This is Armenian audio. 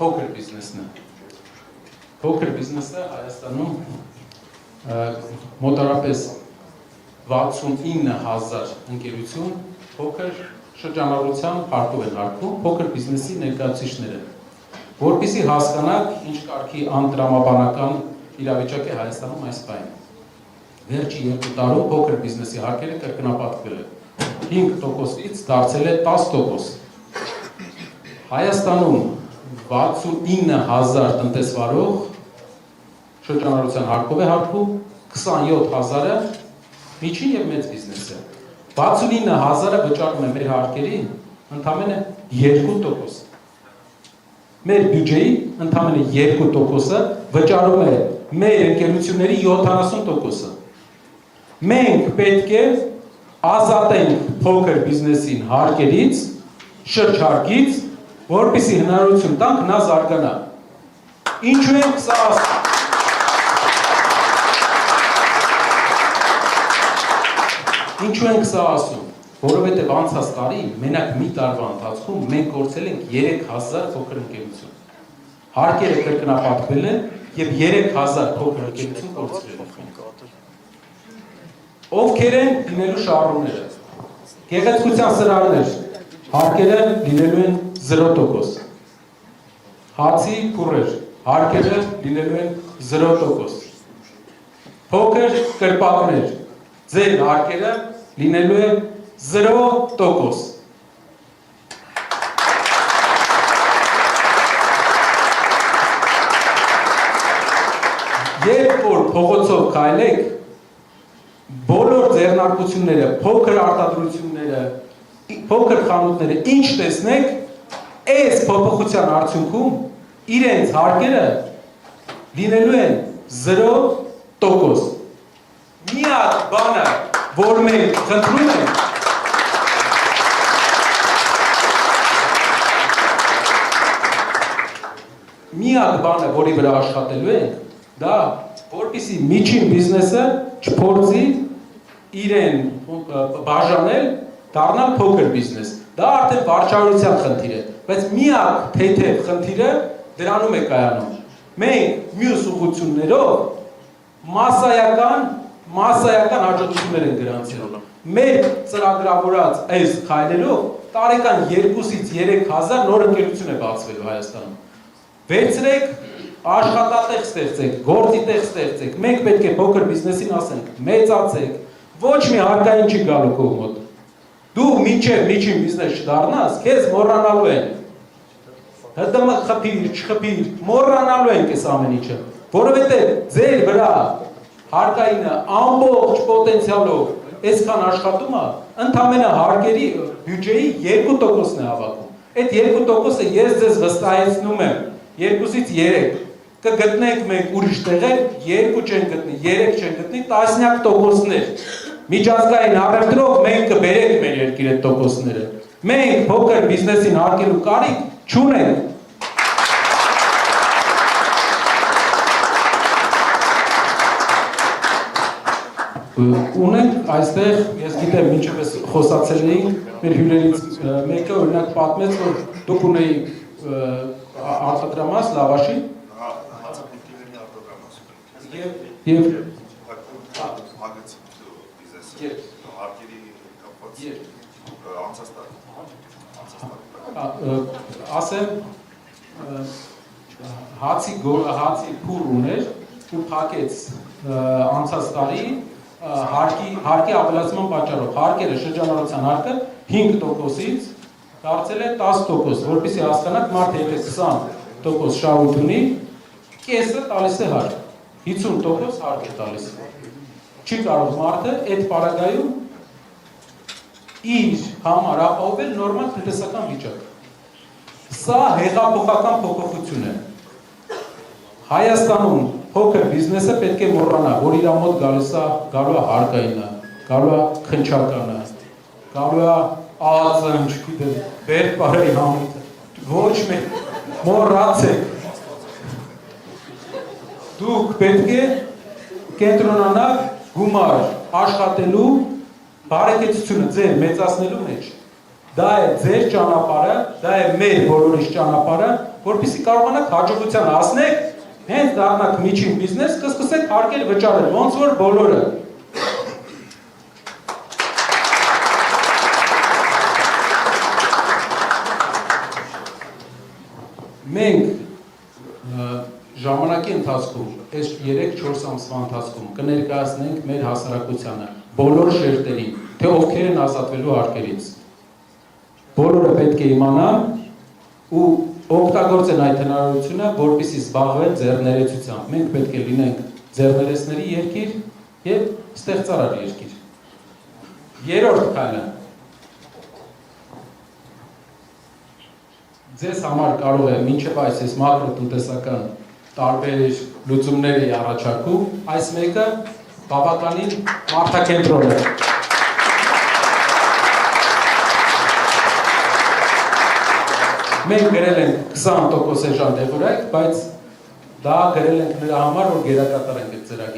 փոքր բիզնեսն է։ Փոքր բիզնեսը Հայաստանում մոտարապես 69,000 ընկերություն փոքր շրջանառության հարկով են հարկվում փոքր բիզնեսի ներկայացուցիչները, որպեսզի հասկանաք ինչ կարգի անտրամաբանական իրավիճակ է Հայաստանում այս պահին։ Վերջի 2 տարում փոքր բիզնեսի հարկերը կրկնապատկվել է 5%-ից դարձել է 10%։ Հայաստանում 69,000 տնտեսվարող շրջանառության հարկով է հարկվում, 27,000-ը միջին եւ մեծ բիզնես է։ 69,000-ը վճարում է մեր հարկերի ընդամենը 2%։ Մեր բյուջեի ընդամենը 2%-ը վճարում է մեր ընկերությունների 70%-ը։ Մենք պետք է ազատենք փոքր բիզնեսին հարկերից, շրջարկից, որպեսզի հնարավորություն տանք նա զարգանա։ Ինչու ենք սա ասում։ Ինչու ենք սա ասում, որովհետև անցած տարի մենակ մի տարվա ընթացքում մենք կորցրել ենք 3000 փոքր ընկերություն։ Հարկերը կրկնապատկվել են եւ 3000 փոքր ընկերություն կորցրել ենք։ Ովքեր են լինելու շահառուները։ Գեղեցկության սրահներ, հարկերը լինելու են 0%։ Հացի փուռեր, հարկերը լինելու են 0%։ Փոքր կրպակներ, ձեր հարկերը լինելու է 0%։ Երբ որ փողոցով քայլեք, բոլոր ձեռնարկությունները, փոքր արտադրությունները, փոքր խանութները, ինչ տեսնեք, այս փոփոխության արդյունքում իրենց հարկերը լինելու են 0%։ Միակ բանը, որ մենք խնդրում ենք, միակ բանը, որի վրա աշխատելու ենք, դա որպեսզի միջին բիզնեսը չփորձի իրեն բաժանել, դառնալ փոքր բիզնես։ Դա արդեն վարչարության խնդիր է, բայց միակ թեթև խնդիրը դրանում է կայանում։ Մենք մյուս ուղղություններով մասսայական հաջողություններ են գրանցել։ Մեր ծրագրավորած այս քայլերով տարեկան 2-ից 3,000 նոր ընկերություն է բացվելու Հայաստանում։ Վերցրեք, աշխատատեղ ստեղծեք, գործի տեղ ստեղծեք։ Մենք պետք է փոքր բիզնեսին ասենք, մեծացեք, ոչ մի հարկային չի գալու քո մոտ։ Դու մինչև միջին բիզնես չդառնաս, քեզ մոռանալու են։ ՀՏՄ խփիր, չխփիր, մոռանալու են այս ամեն ինչը, որովհետև ձեր վրա հարկայինը ամբողջ պոտենցիալով այսքան աշխատումը ընդամենը հարկերի բյուջեի 2%-ն է հավաքում։ Այդ 2%-ը ես ձեզ վստահեցնում եմ 2-ից 3 կգտնենք մենք ուրիշ տեղեր, 2 չեն գտնի, 3 չեն գտնի, տասնյակ տոկոսներ։ Միջազգային առևտրով մենք կբերենք մեր երկիր այդ տոկոսները։ Մենք փոքր բիզնեսին հարկելու կարիք չունենք։ Ունենք այստեղ, ես գիտեմ, մինչև ես խոսացել էինք, մեր հյուրերից մեկը օրինակ պատմեց, որ դուք ունեիք արտադրամաս լավաշի հացապետիվերի արտադրամաս և հարկերի կապված անցած տարի ասեմ հացի փուռ ուներ ու փակեց անցած տարի հարկի ավելացման պատճառով հարկերը շրջանառության հարկը 5%-ից դարձել է 10%, որպեսզի հասկանաք մարդը եթե 20% շահույթ ունի, կեսը տալիս է հարկ, 50% հարկ է տալիս։ Չի կարող մարդը այդ պարագայում իր համար ապահովել նորմալ տնտեսական վիճակ։ Սա հեղափոխական փոփոխություն է։ Հայաստանում փոքր բիզնեսը պետք է մոռանա, որ իր մոտ գալու է հարկայինը, գալու է քնչականը, գալու է ԱԱԾ-ն, չգիտեմ, Բերպարայի համույթը, ոչ մեկ մոռացեք։ Դուք պետք է կենտրոնանաք գումար աշխատելու բարեկեցությունը ձեր մեծացնելու մեջ։ դա է ձեր ճանապարհը, դա է մեր բոլորիս ճանապարհը, որպեսզի կարողանաք հաջողության հասնեք, հենց դառնաք միջին բիզնես, կսկսեք հարկեր վճարել, ոնց որ բոլորը։ Մենք ժամանակի ընթացքում, այս 3-4 ամսվա ընթացքում կներկայացնենք մեր հասարակությանը, բոլոր շերտերին, թե ովքեր են ազատվելու հարկերից։ Բոլորը պետք է իմանան ու օգտագործեն այդ հնարավորությունը, որպեսզի զբաղվեն ձեռներեցությամբ։ Մենք պետք է լինենք ձեռներեցների երկիր եւ ստեղծարար երկիր։ Երրորդ քայլը ձեզ համար կարող է մինչև այս մակրոտնտեսական տարբեր լուծումների առաջարկում, այս մեկը բավականին մարդակենտրոն է։ Մենք գրել ենք 20% էժան դեղորայք, բայց դա գրել ենք նրա համար, որ գերակատար ենք այդ ծրագիրը։